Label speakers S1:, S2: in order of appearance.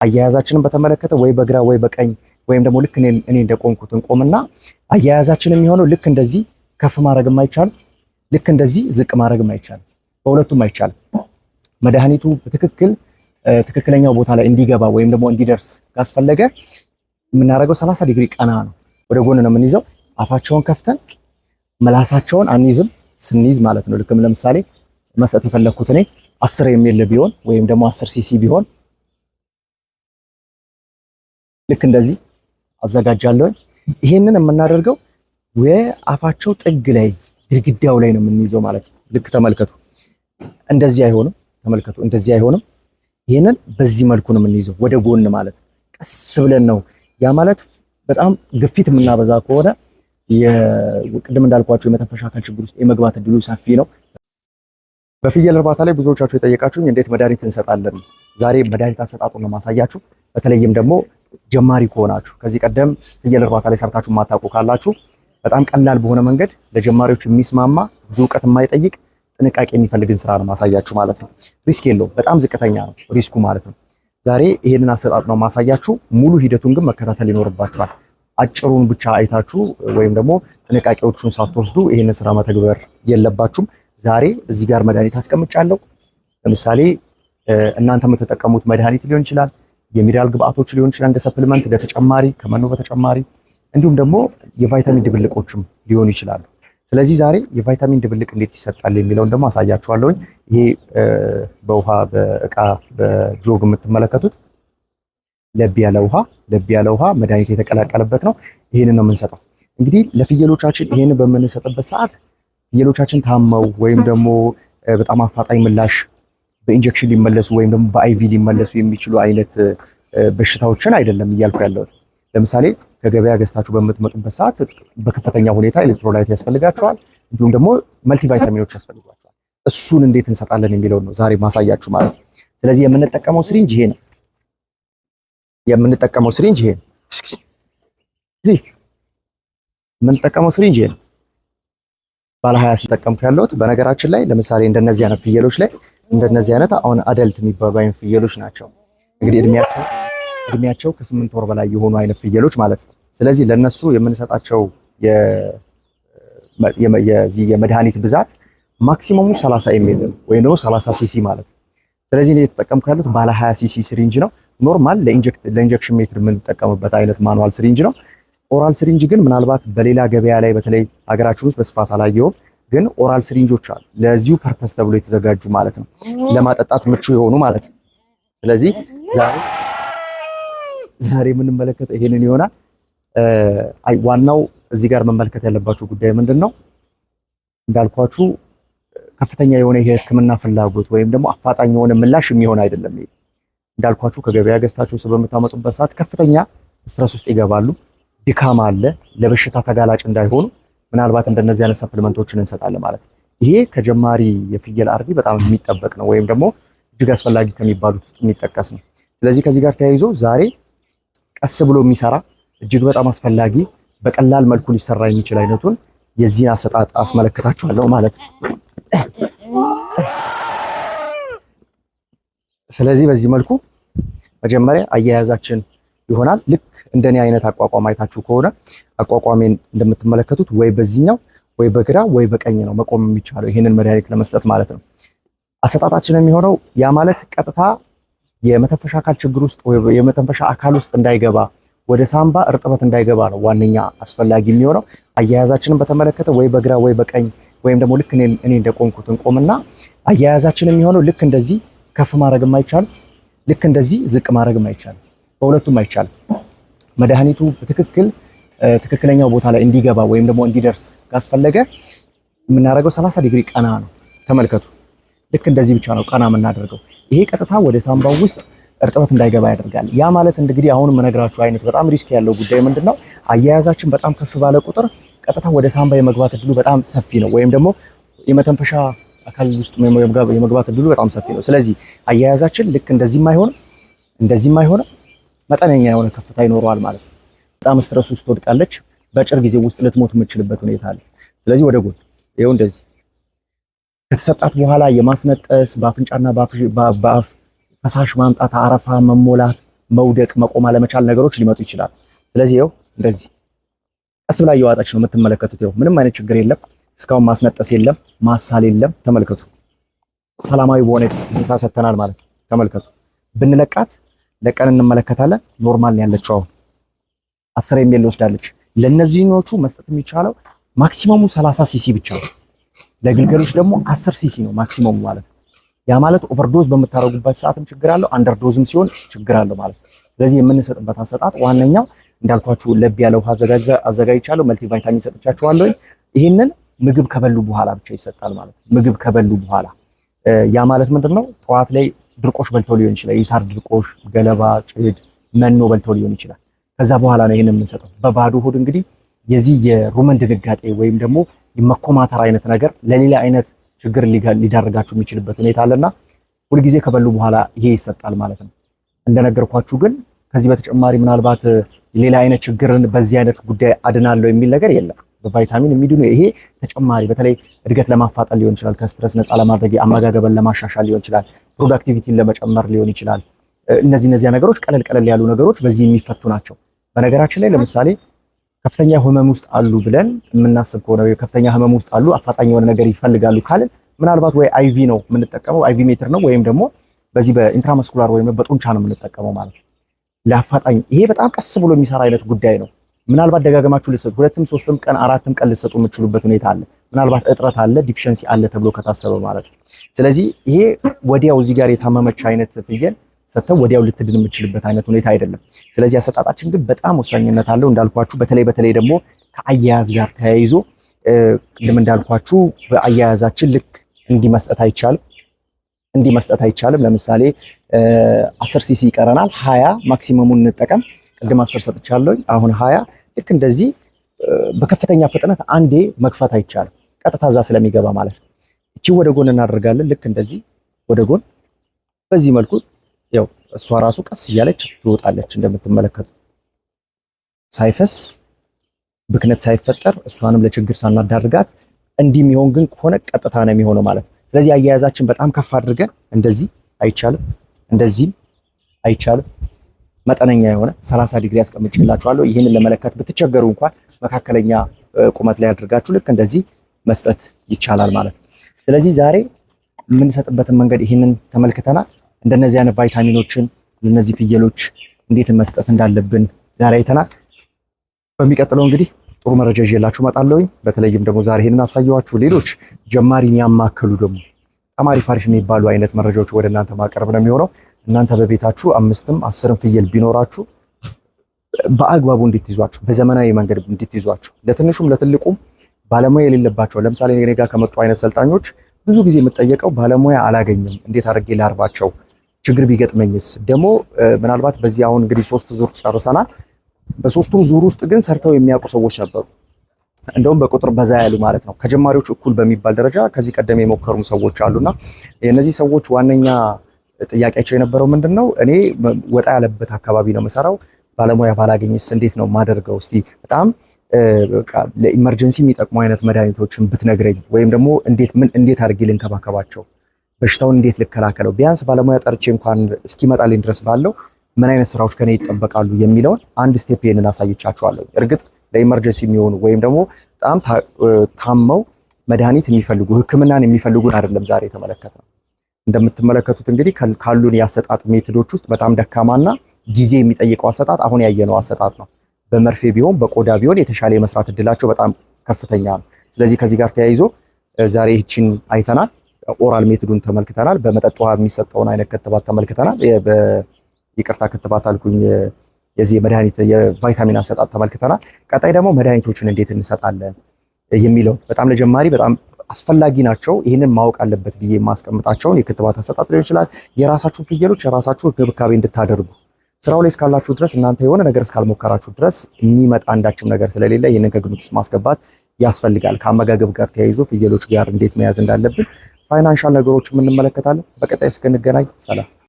S1: አያያዛችንን በተመለከተ ወይ በግራ ወይ በቀኝ ወይም ደግሞ ልክ እኔ እንደቆምኩት እንቆምና አያያዛችን የሚሆነው ልክ እንደዚህ ከፍ ማድረግም አይቻልም፣ ልክ እንደዚህ ዝቅ ማድረግም አይቻልም፣ በሁለቱም አይቻልም። መድኃኒቱ ትክክለኛው ቦታ ላይ እንዲገባ ወይም ደግሞ እንዲደርስ ካስፈለገ የምናደርገው 30 ዲግሪ ቀና ነው፣ ወደ ጎን ነው የምንይዘው። አፋቸውን ከፍተን ምላሳቸውን አንይዝም። ስንይዝ ማለት ነው ልክም ለምሳሌ መስጠት የፈለኩት እኔ 10 የሚል ቢሆን ወይም ደግሞ 10 ሲሲ ቢሆን ልክ እንደዚህ አዘጋጃለሁ። ይሄንን የምናደርገው የአፋቸው ጥግ ላይ ግድግዳው ላይ ነው የምንይዘው ማለት ነው። ልክ ተመልከቱ፣ እንደዚህ አይሆንም። ተመልከቱ፣ እንደዚህ አይሆንም። ይሄንን በዚህ መልኩ ነው የምንይዘው ወደ ጎን ማለት ቀስ ብለን ነው። ያ ማለት በጣም ግፊት የምናበዛ ከሆነ ቅድም እንዳልኳቸው የመተንፈሻ አካል ችግር ውስጥ የመግባት እድሉ ሰፊ ነው። በፍየል እርባታ ላይ ብዙዎቻችሁ የጠየቃችሁኝ እንዴት መድኃኒት እንሰጣለን። ዛሬ መድኃኒት አሰጣጡን ነው ማሳያችሁ። በተለይም ደግሞ ጀማሪ ከሆናችሁ ከዚህ ቀደም ፍየል እርባታ ላይ ሰርታችሁ ማታውቁ ካላችሁ በጣም ቀላል በሆነ መንገድ ለጀማሪዎች የሚስማማ ብዙ እውቀት የማይጠይቅ ጥንቃቄ የሚፈልግን ስራ ነው ማሳያችሁ ማለት ነው። ሪስክ የለውም፣ በጣም ዝቅተኛ ነው ሪስኩ ማለት ነው። ዛሬ ይሄንን አሰጣጥ ነው ማሳያችሁ። ሙሉ ሂደቱን ግን መከታተል ይኖርባችኋል። አጭሩን ብቻ አይታችሁ ወይም ደግሞ ጥንቃቄዎቹን ሳትወስዱ ይሄንን ስራ መተግበር የለባችሁም። ዛሬ እዚህ ጋር መድኃኒት አስቀምጫለሁ። ለምሳሌ እናንተ የምትጠቀሙት መድኃኒት ሊሆን ይችላል፣ የሚነራል ግብአቶች ሊሆን ይችላል፣ እንደ ሰፕሊመንት እንደ ተጨማሪ ከመኖ በተጨማሪ እንዲሁም ደግሞ የቫይታሚን ድብልቆችም ሊሆኑ ይችላሉ። ስለዚህ ዛሬ የቫይታሚን ድብልቅ እንዴት ይሰጣል የሚለውን ደግሞ አሳያችኋለሁ። ይሄ በውሃ በእቃ በጆግ የምትመለከቱት ለብ ያለ ውሃ መድኃኒት የተቀላቀለበት ነው። ይሄንን ነው የምንሰጠው። እንግዲህ ለፍየሎቻችን ይሄንን በምንሰጥበት ሰዓት ፍየሎቻችን ታመው ወይም ደግሞ በጣም አፋጣኝ ምላሽ በኢንጀክሽን ሊመለሱ ወይም ደግሞ በአይቪ ሊመለሱ የሚችሉ አይነት በሽታዎችን አይደለም እያልኩ ያለሁት። ለምሳሌ ከገበያ ገዝታችሁ በምትመጡበት ሰዓት በከፍተኛ ሁኔታ ኤሌክትሮላይት ያስፈልጋቸዋል፣ እንዲሁም ደግሞ መልቲ ቫይታሚኖች ያስፈልጓቸዋል። እሱን እንዴት እንሰጣለን የሚለውን ነው ዛሬ ማሳያችሁ ማለት ነው። ስለዚህ የምንጠቀመው ስሪንጅ ይሄ ነው። የምንጠቀመው ስሪንጅ ይሄ ነው። ባለ 20 ሲጠቀምኩ ያለሁት በነገራችን ላይ ለምሳሌ እንደነዚህ አይነት ፍየሎች ላይ እንደነዚህ አይነት አሁን አደልት የሚባሉ አይነት ፍየሎች ናቸው። እንግዲህ እድሜያቸው ከ8 ወር በላይ የሆኑ አይነት ፍየሎች ማለት ነው። ስለዚህ ለነሱ የምንሰጣቸው የመድኃኒት ብዛት ማክሲመሙ 30 ኤምኤል ነው ወይም ደግሞ 30 ሲሲ ማለት ነው። ስለዚህ እኔ የተጠቀምኩ ያለሁት ባለ 20 ሲሲ ስሪንጅ ነው። ኖርማል ለኢንጀክሽን ሜትር የምንጠቀምበት አይነት ማኑዋል ስሪንጅ ነው። ኦራል ስሪንጅ ግን ምናልባት በሌላ ገበያ ላይ በተለይ ሀገራችን ውስጥ በስፋት አላየውም፣ ግን ኦራል ስሪንጆች አሉ ለዚሁ ፐርፐስ ተብሎ የተዘጋጁ ማለት ነው፣ ለማጠጣት ምቹ የሆኑ ማለት ነው። ስለዚህ ዛሬ የምንመለከተው ይሄንን ይሆናል። ዋናው እዚህ ጋር መመልከት ያለባችሁ ጉዳይ ምንድነው? እንዳልኳችሁ ከፍተኛ የሆነ የሕክምና ፍላጎት ወይም ደግሞ አፋጣኝ የሆነ ምላሽ የሚሆን አይደለም። ይሄ እንዳልኳችሁ ከገበያ ገዝታችሁ በምታመጡበት ሰዓት ከፍተኛ ስትረስ ውስጥ ይገባሉ። ድካም አለ። ለበሽታ ተጋላጭ እንዳይሆኑ ምናልባት እንደነዚህ አይነት ሰፕሊመንቶችን እንሰጣለን ማለት ነው። ይሄ ከጀማሪ የፍየል አርቢ በጣም የሚጠበቅ ነው ወይም ደግሞ እጅግ አስፈላጊ ከሚባሉት ውስጥ የሚጠቀስ ነው። ስለዚህ ከዚህ ጋር ተያይዞ ዛሬ ቀስ ብሎ የሚሰራ እጅግ በጣም አስፈላጊ በቀላል መልኩ ሊሰራ የሚችል አይነቱን የዚህን አሰጣጥ አስመለክታችኋለሁ ማለት ነው። ስለዚህ በዚህ መልኩ መጀመሪያ አያያዛችን ይሆናል። ልክ እንደኔ አይነት አቋቋም አይታችሁ ከሆነ አቋቋሜን እንደምትመለከቱት ወይ በዚህኛው ወይ በግራ ወይ በቀኝ ነው መቆም የሚቻለው ይሄንን መድኃኒት ለመስጠት ማለት ነው። አሰጣጣችን የሚሆነው ያ ማለት ቀጥታ የመተንፈሻ አካል ችግር ውስጥ ወይ የመተንፈሻ አካል ውስጥ እንዳይገባ ወደ ሳምባ እርጥበት እንዳይገባ ነው ዋነኛ አስፈላጊ የሚሆነው። አያያዛችንን በተመለከተ ወይ በግራ ወይ በቀኝ ወይም ደግሞ ልክ እኔ እንደቆምኩት እንቆምና አያያዛችን የሚሆነው ልክ እንደዚህ ከፍ ማድረግም አይቻልም፣ ልክ እንደዚህ ዝቅ ማድረግም አይቻልም፣ በሁለቱም አይቻልም። መድኃኒቱ ትክክለኛው ቦታ ላይ እንዲገባ ወይም ደግሞ እንዲደርስ ካስፈለገ የምናደርገው 30 ዲግሪ ቀና ነው። ተመልከቱ፣ ልክ እንደዚህ ብቻ ነው ቀና የምናደርገው። ይሄ ቀጥታ ወደ ሳምባው ውስጥ እርጥበት እንዳይገባ ያደርጋል። ያ ማለት እንግዲህ አሁን የምነግራችሁ አይነት በጣም ሪስክ ያለው ጉዳይ ምንድነው? አያያዛችን በጣም ከፍ ባለ ቁጥር ቀጥታ ወደ ሳምባ የመግባት እድሉ በጣም ሰፊ ነው፣ ወይም ደግሞ የመተንፈሻ አካል ውስጥ የመግባት እድሉ በጣም ሰፊ ነው። ስለዚህ አያያዛችን ልክ እንደዚህም አይሆንም መጠነኛ የሆነ ከፍታ ይኖረዋል ማለት ነው። በጣም ስትረስ ውስጥ ትወድቃለች። በአጭር ጊዜ ውስጥ ልትሞት የምትችልበት ሁኔታ አለ። ስለዚህ ወደ ጎን ይኸው እንደዚህ ከተሰጣት በኋላ የማስነጠስ በአፍንጫና በአፍ ፈሳሽ ማምጣት፣ አረፋ መሞላት መውደቅ፣ መቆም አለመቻል ነገሮች ሊመጡ ይችላል። ስለዚህ ይኸው እንደዚህ ቀስ ብላ እየዋጠች ነው የምትመለከቱት። ይኸው ምንም አይነት ችግር የለም። እስካሁን ማስነጠስ የለም፣ ማሳል የለም። ተመልከቱ። ሰላማዊ በሆነ ሁኔታ ሰጥተናል ማለት ነው። ተመልከቱ። ብንለቃት ለቀን እንመለከታለን። ኖርማል ነው ያለችው። አሁን 10 ኤምኤል ወስዳለች። ለነዚህኞቹ መስጠት የሚቻለው ማክሲመሙ 30 ሲሲ ብቻ ነው። ለግልገሎች ደግሞ 10 ሲሲ ነው ማክሲመሙ ማለት ነው። ያ ማለት ኦቨርዶዝ በምታረጉበት ሰዓትም ችግር አለው፣ አንደርዶዝም ሲሆን ችግር አለው ማለት ነው። ስለዚህ የምንሰጥበት አሰጣጥ ዋነኛው እንዳልኳችሁ ለብ ያለ ውሃ አዘጋጅቻለሁ፣ መልቲ ቫይታሚን ሰጥቻችኋለሁ። ይሄንን ምግብ ከበሉ በኋላ ብቻ ይሰጣል ማለት ነው። ምግብ ከበሉ በኋላ ያ ማለት ምንድነው? ጠዋት ላይ ድርቆሽ በልተው ሊሆን ይችላል። የሳር ድርቆሽ፣ ገለባ፣ ጭድ፣ መኖ በልተው ሊሆን ይችላል። ከዛ በኋላ ነው ይሄንን የምንሰጠው። በባዶ ሆድ እንግዲህ የዚህ የሩመን ድንጋጤ ወይም ደግሞ የመኮማተር አይነት ነገር ለሌላ አይነት ችግር ሊዳርጋችሁ የሚችልበት ሁኔታ አለና ሁልጊዜ ከበሉ በኋላ ይሄ ይሰጣል ማለት ነው። እንደነገርኳችሁ ግን ከዚህ በተጨማሪ ምናልባት ሌላ አይነት ችግርን በዚህ አይነት ጉዳይ አድናለሁ የሚል ነገር የለም። በቫይታሚን የሚድኑ ይሄ ተጨማሪ በተለይ እድገት ለማፋጠን ሊሆን ይችላል፣ ከስትረስ ነፃ ለማድረግ አመጋገብን ለማሻሻል ሊሆን ይችላል፣ ፕሮዳክቲቪቲን ለመጨመር ሊሆን ይችላል። እነዚህ ነገሮች ቀለል ያሉ ነገሮች በዚህ የሚፈቱ ናቸው። በነገራችን ላይ ለምሳሌ ከፍተኛ ህመም ውስጥ አሉ ብለን የምናስብ ከሆነ ከፍተኛ ህመም ውስጥ አሉ አፋጣኝ የሆነ ነገር ይፈልጋሉ ካልን ምናልባት ወይ አይቪ ነው የምንጠቀመው፣ አይቪ ሜትር ነው፣ ወይም ደግሞ በዚህ በኢንትራመስኩላር ወይም በጡንቻ ነው የምንጠቀመው ማለት ነው ለአፋጣኝ። ይሄ በጣም ቀስ ብሎ የሚሰራ አይነት ጉዳይ ነው። ምናልባት ደጋግማችሁ ልትሰጡ 2ም 3ም ቀን 4ም ቀን ልትሰጡ የምትችሉበት ሁኔታ አለ። ምናልባት እጥረት አለ፣ ዲፊሸንሲ አለ ተብሎ ከታሰበ ማለት ነው። ስለዚህ ይሄ ወዲያው እዚህ ጋር የታመመች አይነት ፍየል ሰጥተው ወዲያው ልትድን የምትችልበት አይነት ሁኔታ አይደለም። ስለዚህ አሰጣጣችን ግን በጣም ወሳኝነት አለው እንዳልኳችሁ። በተለይ ደግሞ ከአያያዝ ጋር ተያይዞ ቅድም እንዳልኳችሁ በአያያዛችን ልክ እንዲህ መስጠት አይቻልም። ለምሳሌ 10 ሲሲ ይቀረናል፣ 20 ማክሲመሙን እንጠቀም። ቅድም 10 ሰጥቻለሁ፣ አሁን 20። ልክ እንደዚህ በከፍተኛ ፍጥነት አንዴ መክፈት አይቻልም፣ ቀጥታ እዛ ስለሚገባ ማለት ነው። እቺ ወደ ጎን እናደርጋለን። ልክ እንደዚህ ወደ ጎን በዚህ መልኩ ያው እሷ ራሱ ቀስ እያለች ትወጣለች እንደምትመለከቱት፣ ሳይፈስ ብክነት ሳይፈጠር እሷንም ለችግር ሳናዳርጋት። እንዲህ የሚሆን ግን ከሆነ ቀጥታ ነው የሚሆነው ማለት ነው። ስለዚህ አያያዛችን በጣም ከፍ አድርገን እንደዚህ አይቻልም፣ እንደዚህም አይቻልም። መጠነኛ የሆነ 30 ዲግሪ አስቀምጬላችኋለሁ። ይህንን ለመለካት ብትቸገሩ እንኳን መካከለኛ ቁመት ላይ አድርጋችሁ ልክ እንደዚህ መስጠት ይቻላል ማለት ነው። ስለዚህ ዛሬ የምንሰጥበትን መንገድ ይህንን ተመልክተናል። እንደነዚህ አይነት ቫይታሚኖችን ለነዚህ ፍየሎች እንዴት መስጠት እንዳለብን ዛሬ አይተናል። በሚቀጥለው እንግዲህ ጥሩ መረጃ ይዤላችሁ እመጣለሁ። በተለይም ደግሞ ዛሬ ይሄንን አሳየዋችሁ። ሌሎች ጀማሪን ያማከሉ ደግሞ አሪፍ የሚባሉ አይነት መረጃዎች ወደ እናንተ ማቀርብ ነው የሚሆነው። እናንተ በቤታችሁ 5ም 10ም ፍየል ቢኖራችሁ በአግባቡ እንድትይዟቸው፣ በዘመናዊ መንገድ እንድትይዟቸው፣ ለትንሹም ለትልቁም ባለሙያ የሌለባቸው። ለምሳሌ እኔ ጋር ከመጡ አይነት ሰልጣኞች ብዙ ጊዜ የምጠየቀው ባለሙያ አላገኘም፣ እንዴት አድርጌ ላርባቸው፣ ችግር ቢገጥመኝስ? ደግሞ ምናልባት በዚህ አሁን እንግዲህ 3 ዙር ጨርሰናል። በ3ቱም ዙር ውስጥ ግን ሰርተው የሚያውቁ ሰዎች ነበሩ። እንደውም በቁጥር በዛ ያሉ ማለት ነው። ከጀማሪዎች እኩል በሚባል ደረጃ ከዚህ ቀደም የሞከሩም ሰዎች አሉና የነዚህ ሰዎች ዋነኛ ጥያቄያቸው የነበረው ምንድነው? እኔ ወጣ ያለበት አካባቢ ነው የምሰራው፣ ባለሙያ ባላገኝስ እንዴት ነው ማደርገው? እስቲ በጣም ለኢመርጀንሲ የሚጠቅሙ አይነት መድኃኒቶችን ብትነግረኝ፣ ወይም ደግሞ እንዴት አድርጌ ልንከባከባቸው፣ በሽታውን እንዴት ልከላከለው፣ ቢያንስ ባለሙያ ጠርቼ እንኳን እስኪመጣልኝ ድረስ ባለው ምን አይነት ስራዎች ከኔ ይጠበቃሉ የሚለውን አንድ ስቴፕ ይሄንን አሳይቻችኋለሁ። እርግጥ ለኢመርጀንሲ የሚሆኑ ወይም ደግሞ በጣም ታመው መድኃኒት የሚፈልጉ ሕክምናን የሚፈልጉን አይደለም ዛሬ የተመለከትነው። እንደምትመለከቱት እንግዲህ ካሉን የአሰጣጥ ሜቶዶች ውስጥ በጣም ደካማና ጊዜ የሚጠይቀው አሰጣጥ አሁን ያየነው አሰጣጥ ነው። በመርፌ ቢሆን በቆዳ ቢሆን የተሻለ የመስራት እድላቸው በጣም ከፍተኛ ነው። ስለዚህ ከዚህ ጋር ተያይዞ ዛሬ ይህችን አይተናል። ኦራል ሜቶዱን ተመልክተናል። በመጠጥ ውሃ የሚሰጠውን አይነት ክትባት ተመልክተናል። ይቅርታ ክትባት አልኩኝ። የዚህ መድኃኒት የቫይታሚን አሰጣጥ ተመልክተናል። ቀጣይ ደግሞ መድኃኒቶችን እንዴት እንሰጣለን የሚለው በጣም ለጀማሪ በጣም አስፈላጊ ናቸው። ይህንን ማወቅ አለበት ብዬ የማስቀምጣቸውን የክትባት አሰጣጥ ሊሆን ይችላል። የራሳችሁ ፍየሎች የራሳችሁ እንክብካቤ እንድታደርጉ ስራው ላይ እስካላችሁ ድረስ እናንተ የሆነ ነገር እስካልሞከራችሁ ድረስ የሚመጣ አንዳችም ነገር ስለሌለ ይህንን ከግምት ውስጥ ማስገባት ያስፈልጋል። ከአመጋገብ ጋር ተያይዞ ፍየሎች ጋር እንዴት መያዝ እንዳለብን ፋይናንሻል ነገሮችን እንመለከታለን። በቀጣይ እስክንገናኝ ሰላም።